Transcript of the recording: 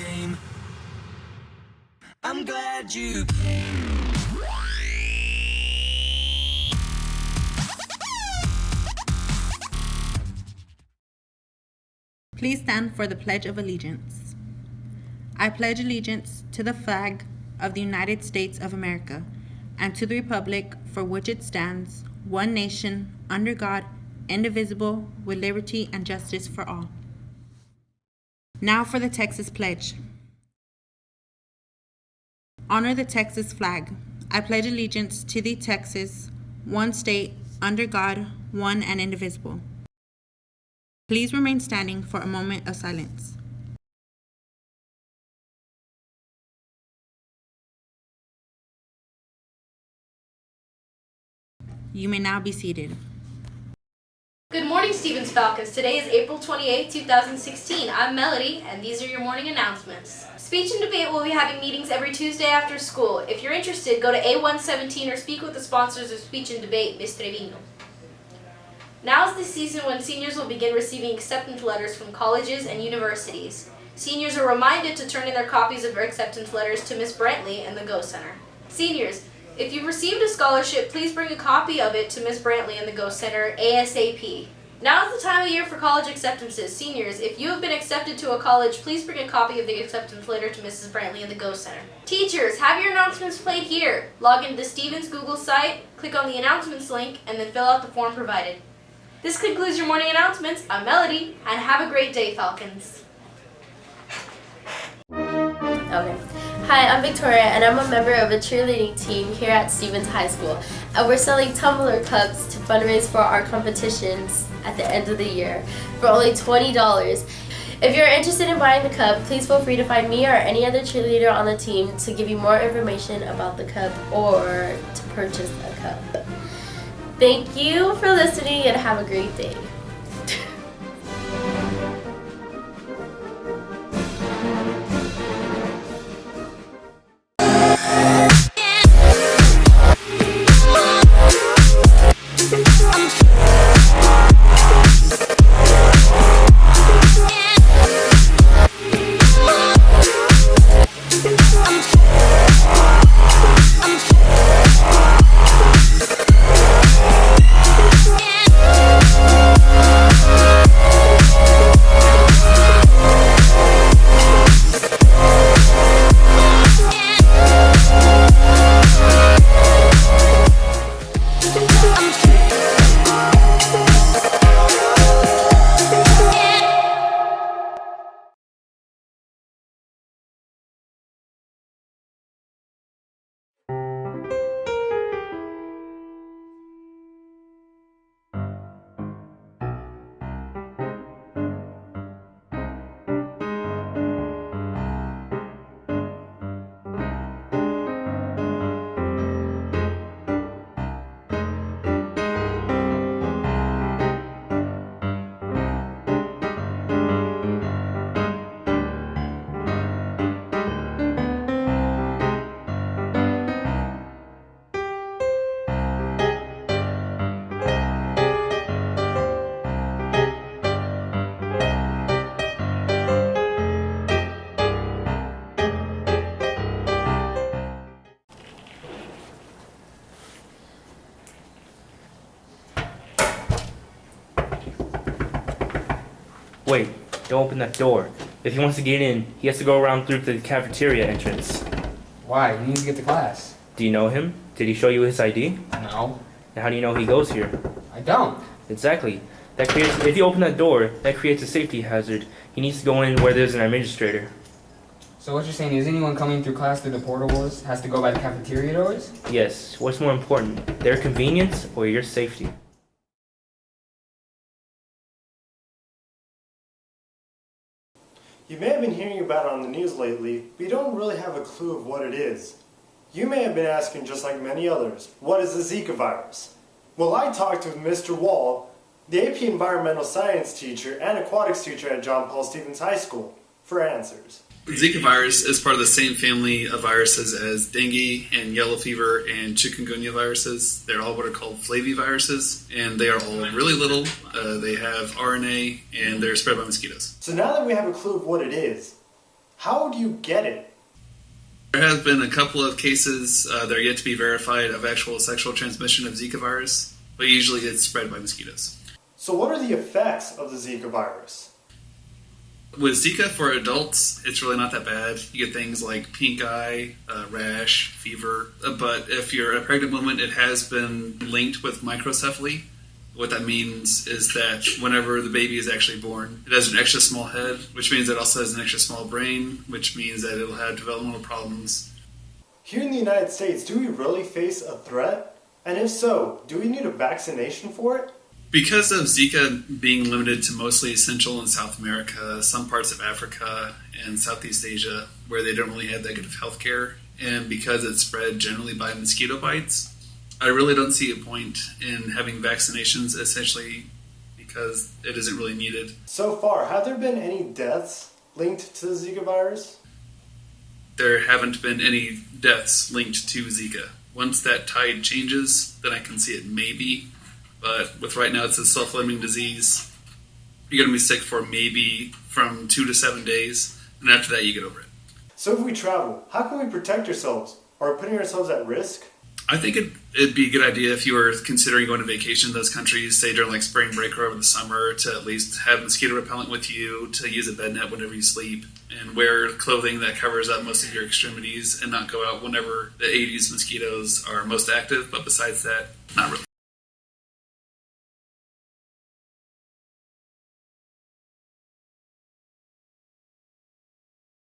came. I'm glad you came. Please stand for the Pledge of Allegiance. I pledge allegiance to the flag of the United States of America and to the republic for which it stands, one nation, under God, indivisible, with liberty and justice for all. Now for the Texas Pledge. Honor the Texas flag. I pledge allegiance to the Texas, one state, under God, one and indivisible. Please remain standing for a moment of silence. You may now be seated. Good morning, Stevens Falcons. Today is April 28, 2016. I'm Melody, and these are your morning announcements. Speech and debate will be having meetings every Tuesday after school. If you're interested, go to A117 or speak with the sponsors of Speech and Debate, Ms. Trevino. Now is the season when seniors will begin receiving acceptance letters from colleges and universities. Seniors are reminded to turn in their copies of their acceptance letters to Ms. Brantley in the Go Center. Seniors, if you've received a scholarship, please bring a copy of it to Ms. Brantley in the Go Center ASAP. Now is the time of year for college acceptances. Seniors, if you have been accepted to a college, please bring a copy of the acceptance letter to Mrs. Brantley in the Go Center. Teachers, have your announcements played here. Log into the Stevens Google site, click on the announcements link, and then fill out the form provided. This concludes your morning announcements. I'm Melody, and have a great day, Falcons. Okay. Hi, I'm Victoria, and I'm a member of a cheerleading team here at Stevens High School. And we're selling tumbler cups to fundraise for our competitions at the end of the year for only $20. If you're interested in buying the cup, please feel free to find me or any other cheerleader on the team to give you more information about the cup or to purchase a cup. Thank you for listening and have a great day. Wait, don't open that door. If he wants to get in, he has to go around through the cafeteria entrance. Why? You need to get to class. Do you know him? Did he show you his ID? No. And how do you know he goes here? I don't. Exactly. If you open that door, that creates a safety hazard. He needs to go in where there's an administrator. So what you're saying is anyone coming through class through the portal doors has to go by the cafeteria doors? Yes. What's more important, their convenience or your safety? You may have been hearing about it on the news lately, but you don't really have a clue of what it is. You may have been asking, just like many others, what is the Zika virus? Well, I talked with Mr. Wall, the AP Environmental Science teacher and aquatics teacher at John Paul Stevens High School, for answers. Zika virus is part of the same family of viruses as dengue and yellow fever and chikungunya viruses. They're all what are called flaviviruses, and they are all really little. They have RNA, and they're spread by mosquitoes. So now that we have a clue of what it is, How do you get it? There have been a couple of cases that are yet to be verified of actual sexual transmission of Zika virus, but usually it's spread by mosquitoes. So what are the effects of the Zika virus? With Zika for adults, it's really not that bad. You get things like pink eye, rash, fever. But if you're a pregnant woman, it has been linked with microcephaly. What that means is that whenever the baby is actually born, it has an extra small head, which means it also has an extra small brain, which means that it'll have developmental problems. Here in the United States, do we really face a threat? And if so, do we need a vaccination for it? Because of Zika being limited to mostly Central and South America, some parts of Africa and Southeast Asia, where they don't really have that good of health care, and because it's spread generally by mosquito bites, I really don't see a point in having vaccinations, essentially because it isn't really needed. So far, have there been any deaths linked to the Zika virus? There haven't been any deaths linked to Zika. Once that tide changes, then I can see it maybe. But with right now, it's a self-limiting disease. You're going to be sick for maybe from 2 to 7 days, and after that, you get over it. So if we travel, how can we protect ourselves? Are we putting ourselves at risk? I think it'd be a good idea if you were considering going to vacation in those countries, say during like spring break or over the summer, to at least have mosquito repellent with you, to use a bed net whenever you sleep, and wear clothing that covers up most of your extremities, and not go out whenever the Aedes mosquitoes are most active. But besides that, not really.